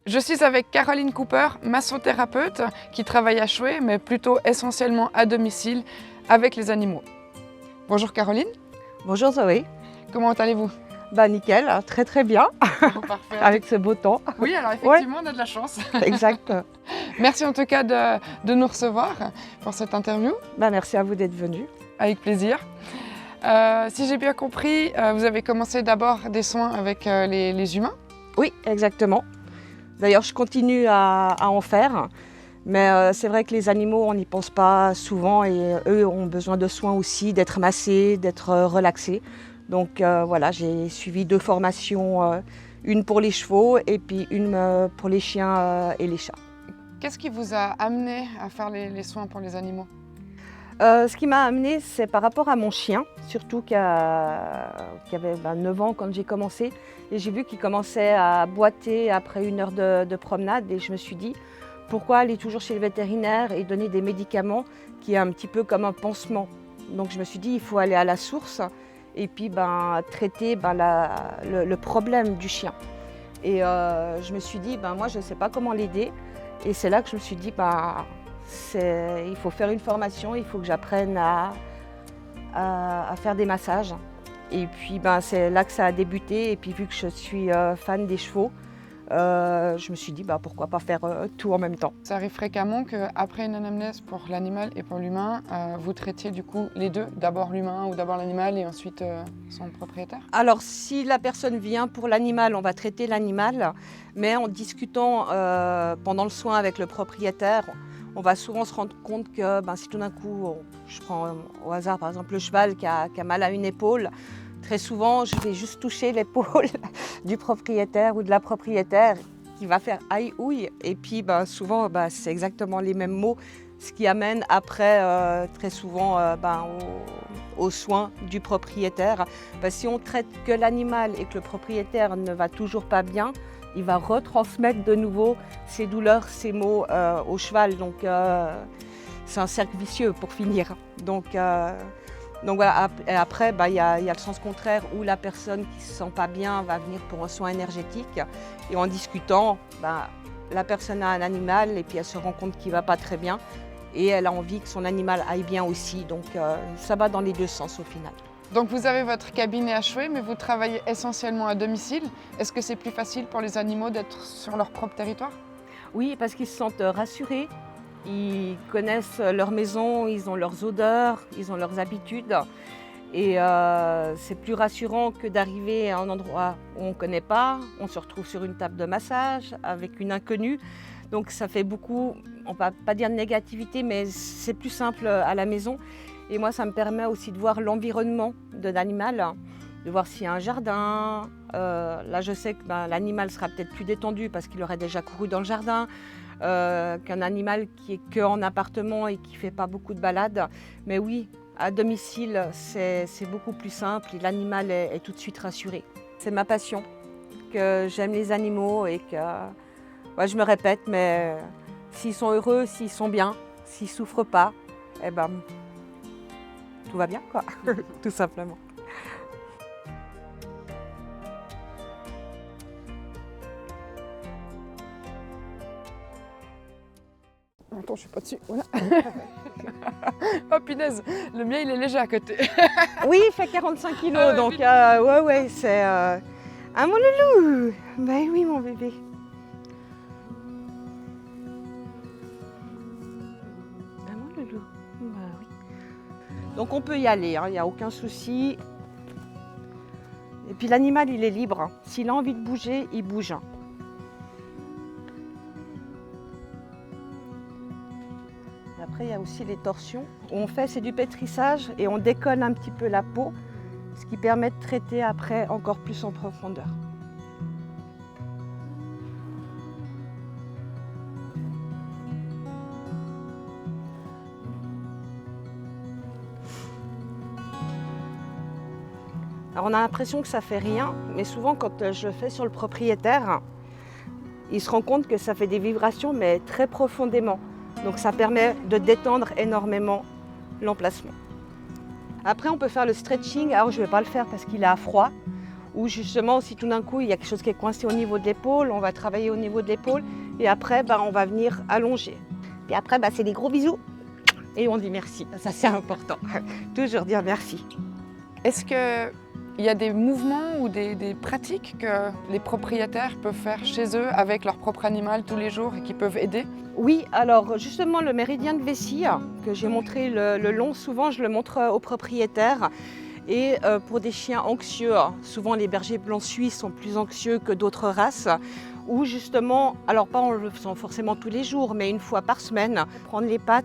Je suis avec Caroline Cooper, massothérapeute, qui travaille à Choué, mais plutôt essentiellement à domicile avec les animaux. Bonjour Caroline. Bonjour Zoé. Comment allez-vous? Bah nickel, très bien, Bon, parfait. avec ce beau temps. Oui, alors effectivement, on a de la chance. Exact. Merci en tout cas de nous recevoir pour cette interview. Bah, merci à vous d'être venu. Avec plaisir. Si j'ai bien compris, vous avez commencé d'abord des soins avec les humains. Oui, exactement. D'ailleurs, je continue à en faire. Mais c'est vrai que les animaux, on n'y pense pas souvent et eux ont besoin de soins aussi, d'être massés, d'être relaxés. Donc voilà, j'ai suivi 2 formations, une pour les chevaux et puis une pour les chiens et les chats. Qu'est-ce qui vous a amené à faire les soins pour les animaux? Ce qui m'a amené, c'est par rapport à mon chien, surtout qui avait 9 ans quand j'ai commencé. Et j'ai vu qu'il commençait à boiter après 1 heure de promenade et je me suis dit, pourquoi aller toujours chez le vétérinaire et donner des médicaments qui est un petit peu comme un pansement. Donc je me suis dit, il faut aller à la source et puis traiter le problème du chien. Et je me suis dit, moi je ne sais pas comment l'aider. Et c'est là que je me suis dit, il faut faire une formation, il faut que j'apprenne à faire des massages. Et puis c'est là que ça a débuté. Et puis vu que je suis fan des chevaux, je me suis dit pourquoi pas faire tout en même temps. Ça arrive fréquemment qu'après une anamnèse pour l'animal et pour l'humain, vous traitiez du coup les deux, d'abord l'humain ou d'abord l'animal et ensuite son propriétaire? Alors si la personne vient pour l'animal, on va traiter l'animal, mais en discutant pendant le soin avec le propriétaire, on va souvent se rendre compte que si tout d'un coup, je prends au hasard par exemple le cheval qui a mal à une épaule, très souvent, je vais juste toucher l'épaule du propriétaire ou de la propriétaire qui va faire aïe ouille. Et puis souvent, c'est exactement les mêmes mots, ce qui amène après très souvent aux soins du propriétaire. Si on traite que l'animal et que le propriétaire ne va toujours pas bien, il va retransmettre de nouveau ses douleurs, ses maux au cheval. Donc c'est un cercle vicieux pour finir. Donc voilà, après, il y a le sens contraire où la personne qui ne se sent pas bien va venir pour un soin énergétique. Et en discutant, la personne a un animal et puis elle se rend compte qu'il ne va pas très bien. Et elle a envie que son animal aille bien aussi. Donc ça va dans les 2 sens au final. Donc vous avez votre cabinet à Choué, mais vous travaillez essentiellement à domicile. Est-ce que c'est plus facile pour les animaux d'être sur leur propre territoire? Oui, parce qu'ils se sentent rassurés. Ils connaissent leur maison, ils ont leurs odeurs, ils ont leurs habitudes. Et c'est plus rassurant que d'arriver à un endroit où on ne connaît pas. On se retrouve sur une table de massage avec une inconnue. Donc ça fait beaucoup, on ne va pas dire de négativité, mais c'est plus simple à la maison. Et moi, ça me permet aussi de voir l'environnement de l'animal, de voir s'il y a un jardin. Là, je sais que l'animal sera peut-être plus détendu parce qu'il aurait déjà couru dans le jardin. Qu'un animal qui est qu'en appartement et qui ne fait pas beaucoup de balades. Mais oui, à domicile, c'est beaucoup plus simple et l'animal est tout de suite rassuré. C'est ma passion, que j'aime les animaux et que je me répète, mais s'ils sont heureux, s'ils sont bien, s'ils ne souffrent pas, tout va bien, quoi, tout simplement. Attends, je suis pas dessus, voilà. Oh punaise, le mien il est léger à côté. Oui, il fait 45 kilos, donc ouais, c'est un mon loulou. Ben oui, mon bébé. Un mon loulou. Oui. Donc on peut y aller, il n'y a aucun souci. Et puis l'animal, il est libre. S'il a envie de bouger, il bouge. Après, il y a aussi les torsions. On fait, c'est du pétrissage et on décolle un petit peu la peau, ce qui permet de traiter après encore plus en profondeur. Alors on a l'impression que ça fait rien, mais souvent quand je le fais sur le propriétaire, il se rend compte que ça fait des vibrations, mais très profondément. Donc ça permet de détendre énormément l'emplacement. Après, on peut faire le stretching. Alors, je ne vais pas le faire parce qu'il est à froid. Ou justement, si tout d'un coup, il y a quelque chose qui est coincé au niveau de l'épaule, on va travailler au niveau de l'épaule. Et après, on va venir allonger. Et après, c'est des gros bisous. Et on dit merci. Ça, c'est important. Toujours dire merci. Est-ce qu'il y a des mouvements ou des pratiques que les propriétaires peuvent faire chez eux avec leur propre animal tous les jours et qui peuvent aider? Oui, alors justement le méridien de vessie que j'ai montré le long, souvent je le montre aux propriétaires. Et pour des chiens anxieux, souvent les bergers blancs suisses sont plus anxieux que d'autres races, ou justement, alors pas en le faisant forcément tous les jours, mais une fois par semaine, prendre les pattes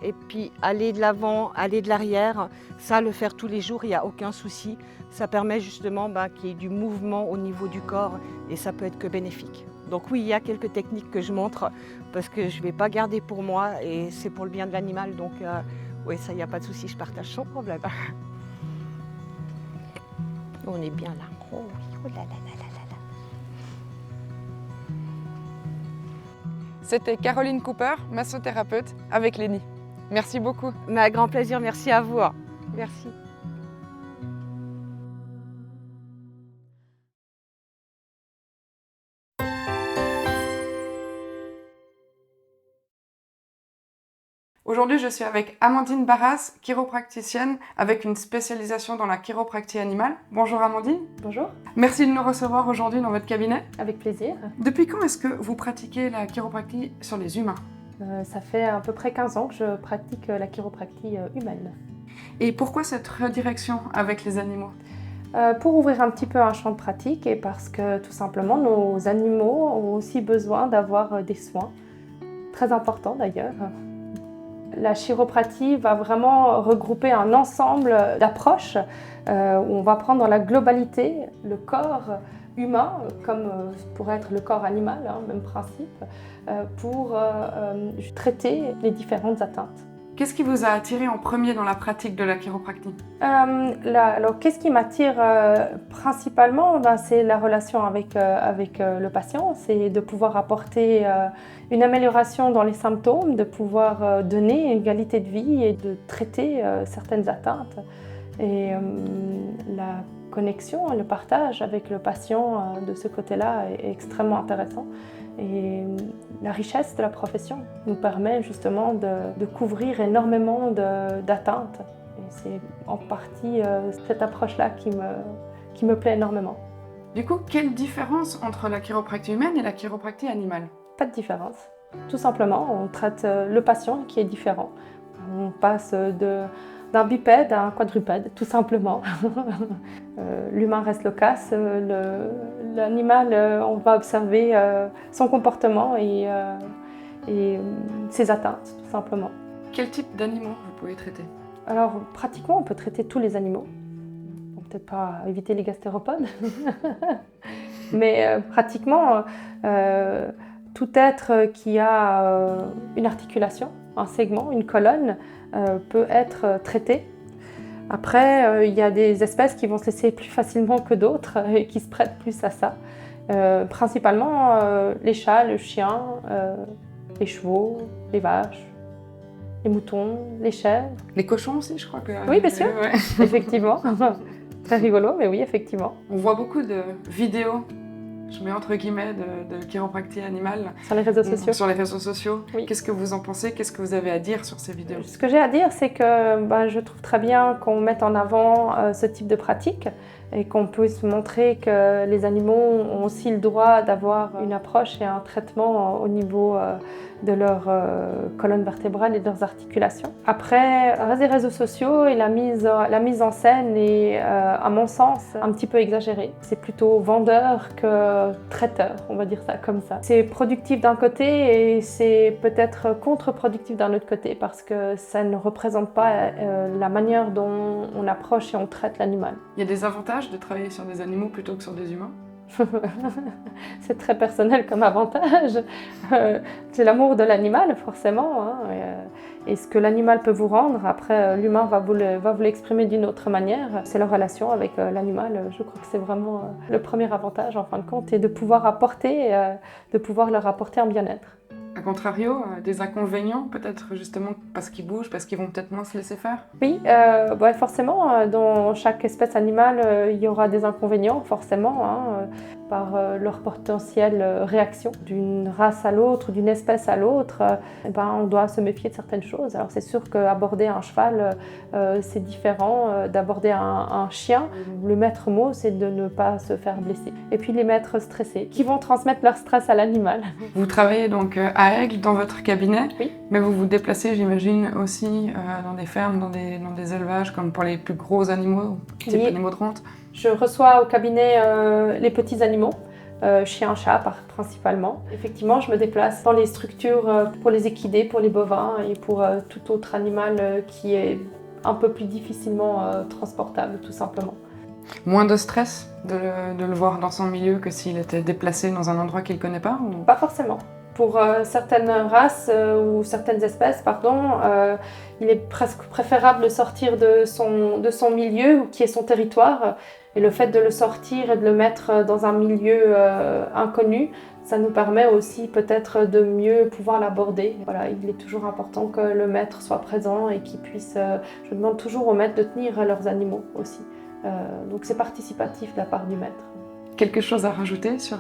et puis aller de l'avant, aller de l'arrière, ça le faire tous les jours, il n'y a aucun souci. Ça permet justement qu'il y ait du mouvement au niveau du corps et ça peut être que bénéfique. Donc oui, il y a quelques techniques que je montre parce que je ne vais pas garder pour moi et c'est pour le bien de l'animal. Donc oui, ça, il n'y a pas de souci, je partage sans problème. On est bien là. Oh oui, oh là là là là là. C'était Caroline Cooper, massothérapeute, avec Lénie. Merci beaucoup. Mais avec grand plaisir, merci à vous. Merci. Aujourd'hui, je suis avec Amandine Barras, chiropracticienne avec une spécialisation dans la chiropractie animale. Bonjour Amandine. Bonjour. Merci de nous recevoir aujourd'hui dans votre cabinet. Avec plaisir. Depuis quand est-ce que vous pratiquez la chiropractie sur les humains? Ça fait à peu près 15 ans que je pratique la chiropractie humaine. Et pourquoi cette redirection avec les animaux? Pour ouvrir un petit peu un champ de pratique et parce que tout simplement nos animaux ont aussi besoin d'avoir des soins, très importants d'ailleurs. La chiropratie va vraiment regrouper un ensemble d'approches où on va prendre dans la globalité le corps humain, comme pourrait être le corps animal, même principe, pour traiter les différentes atteintes. Qu'est-ce qui vous a attiré en premier dans la pratique de la chiropractie? Alors, qu'est-ce qui m'attire principalement? C'est la relation avec le patient, c'est de pouvoir apporter une amélioration dans les symptômes, de pouvoir donner une qualité de vie et de traiter certaines atteintes. Et la connexion, le partage avec le patient de ce côté-là est extrêmement intéressant. Et la richesse de la profession nous permet justement de couvrir énormément d'atteintes. Et c'est en partie cette approche-là qui me plaît énormément. Du coup, quelle différence entre la chiropractie humaine et la chiropractie animale? Pas de différence. Tout simplement, on traite le patient qui est différent. On passe d'un bipède à un quadrupède, tout simplement. L'humain reste loquace, l'animal, on va observer son comportement et ses atteintes, tout simplement. Quel type d'animaux vous pouvez traiter? Alors, pratiquement, on peut traiter tous les animaux. Bon, peut-être pas éviter les gastéropodes, mais pratiquement, tout être qui a une articulation, un segment, une colonne, peut être traité. Après, il y a des espèces qui vont se laisser plus facilement que d'autres et qui se prêtent plus à ça. Principalement les chats, le chien, les chevaux, les vaches, les moutons, les chèvres. Les cochons aussi, je crois que... Oui, bien sûr, ouais. effectivement. Très rigolo, mais oui, effectivement. On voit beaucoup de vidéos, je mets entre guillemets, de chiropractie animale. Sur les réseaux sociaux. Sur les réseaux sociaux. Oui. Qu'est-ce que vous en pensez? Qu'est-ce que vous avez à dire sur ces vidéos? Ce que j'ai à dire, c'est que je trouve très bien qu'on mette en avant ce type de pratique et qu'on puisse montrer que les animaux ont aussi le droit d'avoir une approche et un traitement au niveau de leur colonne vertébrale et de leurs articulations. Après, les réseaux sociaux et la mise en scène est, à mon sens, un petit peu exagérée. C'est plutôt vendeur que traiteur, on va dire ça comme ça. C'est productif d'un côté et c'est peut-être contre-productif d'un autre côté parce que ça ne représente pas la manière dont on approche et on traite l'animal. Il y a des avantages de travailler sur des animaux plutôt que sur des humains? C'est très personnel comme avantage. C'est l'amour de l'animal, forcément. Et ce que l'animal peut vous rendre, après, l'humain va vous l'exprimer d'une autre manière. C'est la relation avec l'animal. Je crois que c'est vraiment le premier avantage, en fin de compte, et de pouvoir leur apporter un bien-être. A contrario, des inconvénients, peut-être justement parce qu'ils bougent, parce qu'ils vont peut-être moins se laisser faire? Oui, forcément, dans chaque espèce animale, il y aura des inconvénients, forcément, hein, par leur potentielle réaction d'une race à l'autre, d'une espèce à l'autre. On doit se méfier de certaines choses. Alors c'est sûr qu'aborder un cheval, c'est différent d'aborder un chien. Le maître mot, c'est de ne pas se faire blesser. Et puis les maîtres stressés, qui vont transmettre leur stress à l'animal. Vous travaillez donc à Aigle dans votre cabinet, Oui. mais vous vous déplacez, j'imagine, aussi dans des fermes, dans des élevages, comme pour les plus gros animaux, type Oui. animaux de rente. Je reçois au cabinet les petits animaux, chiens, chats principalement. Effectivement, je me déplace dans les structures pour les équidés, pour les bovins et pour tout autre animal qui est un peu plus difficilement transportable, tout simplement. Moins de stress de le voir dans son milieu que s'il était déplacé dans un endroit qu'il ne connaît pas ou... Pas forcément. Pour certaines races ou certaines espèces, il est presque préférable de sortir de son milieu, qui est son territoire. Et le fait de le sortir et de le mettre dans un milieu inconnu, ça nous permet aussi peut-être de mieux pouvoir l'aborder. Voilà, il est toujours important que le maître soit présent et qu'il puisse... je demande toujours aux maîtres de tenir leurs animaux aussi. Donc c'est participatif de la part du maître. Quelque chose à rajouter sur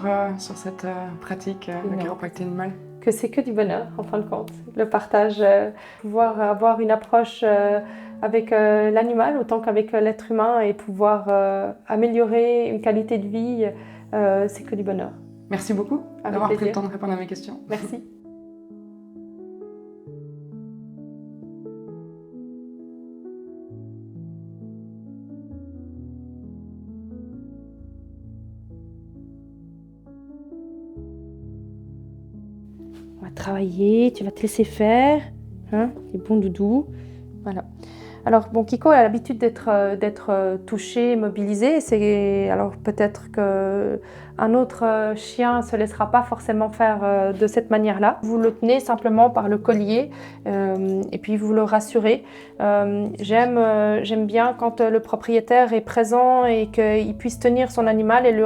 cette pratique de chiropractie animale? Que c'est que du bonheur, en fin de compte. Le partage, pouvoir avoir une approche avec l'animal autant qu'avec l'être humain et pouvoir améliorer une qualité de vie, c'est que du bonheur. Merci beaucoup d'avoir pris le temps de répondre à mes questions. Merci. On va travailler, tu vas te laisser faire, hein, les bons doudous, voilà. Alors bon, Kiko a l'habitude d'être touché, mobilisé, alors peut-être qu'un autre chien ne se laissera pas forcément faire de cette manière-là. Vous le tenez simplement par le collier et puis vous le rassurez. J'aime bien quand le propriétaire est présent et qu'il puisse tenir son animal et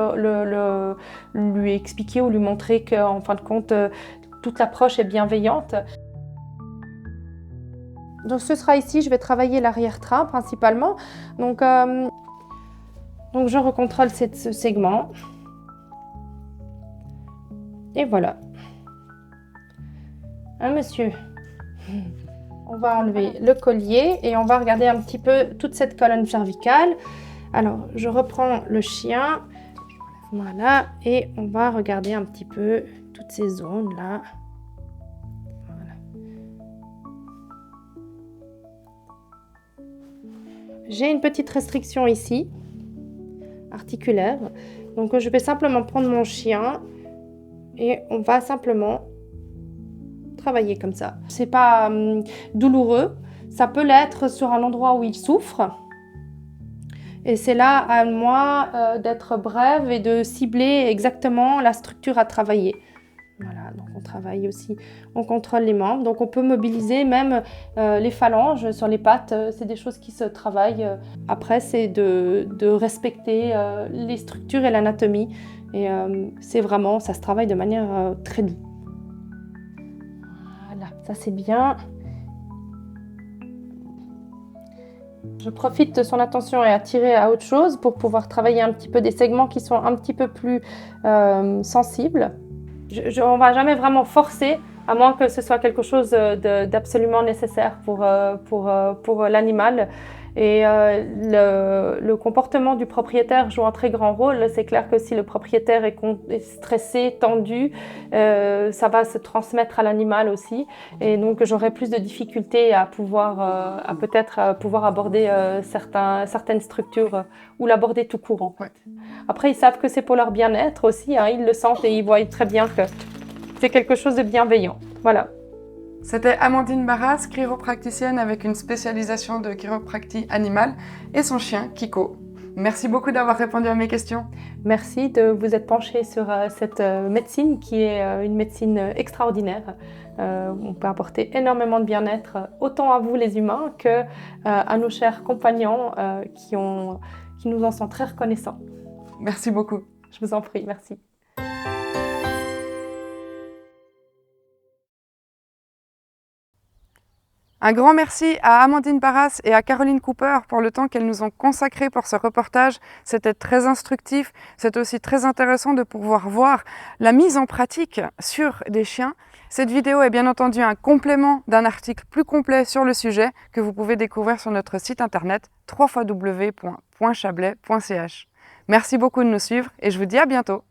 lui expliquer ou lui montrer qu'en fin de compte, toute l'approche est bienveillante. Donc ce sera ici, je vais travailler l'arrière-train principalement. Donc je recontrôle ce segment. Et voilà. Hein, monsieur? On va enlever le collier et on va regarder un petit peu toute cette colonne cervicale. Alors, je reprends le chien. Voilà. Et on va regarder un petit peu toutes ces zones-là. J'ai une petite restriction ici, articulaire. Donc je vais simplement prendre mon chien et on va simplement travailler comme ça. C'est pas douloureux, ça peut l'être sur un endroit où il souffre. Et c'est là à moi d'être brève et de cibler exactement la structure à travailler. Voilà, donc on travaille aussi, on contrôle les membres, donc on peut mobiliser même les phalanges sur les pattes, c'est des choses qui se travaillent. Après, c'est de respecter les structures et l'anatomie, et c'est vraiment, ça se travaille de manière très douce. Voilà, ça c'est bien. Je profite de son attention et attirer à autre chose pour pouvoir travailler un petit peu des segments qui sont un petit peu plus sensibles. On ne va jamais vraiment forcer, à moins que ce soit quelque chose d'absolument nécessaire pour l'animal. Et le comportement du propriétaire joue un très grand rôle. C'est clair que si le propriétaire est stressé, tendu, ça va se transmettre à l'animal aussi. Et donc j'aurai plus de difficultés à peut-être pouvoir aborder certaines structures ou l'aborder tout court en fait. Après, ils savent que c'est pour leur bien-être aussi, hein, ils le sentent et ils voient très bien que c'est quelque chose de bienveillant. Voilà. C'était Amandine Barras, chiropracticienne avec une spécialisation de chiropractie animale et son chien Kiko. Merci beaucoup d'avoir répondu à mes questions. Merci de vous être penchée sur cette médecine qui est une médecine extraordinaire. On peut apporter énormément de bien-être autant à vous les humains que à nos chers compagnons qui nous en sont très reconnaissants. Merci beaucoup. Je vous en prie, merci. Un grand merci à Amandine Barras et à Caroline Cooper pour le temps qu'elles nous ont consacré pour ce reportage. C'était très instructif, c'est aussi très intéressant de pouvoir voir la mise en pratique sur des chiens. Cette vidéo est bien entendu un complément d'un article plus complet sur le sujet que vous pouvez découvrir sur notre site internet www.chablais.ch. Merci beaucoup de nous suivre et je vous dis à bientôt.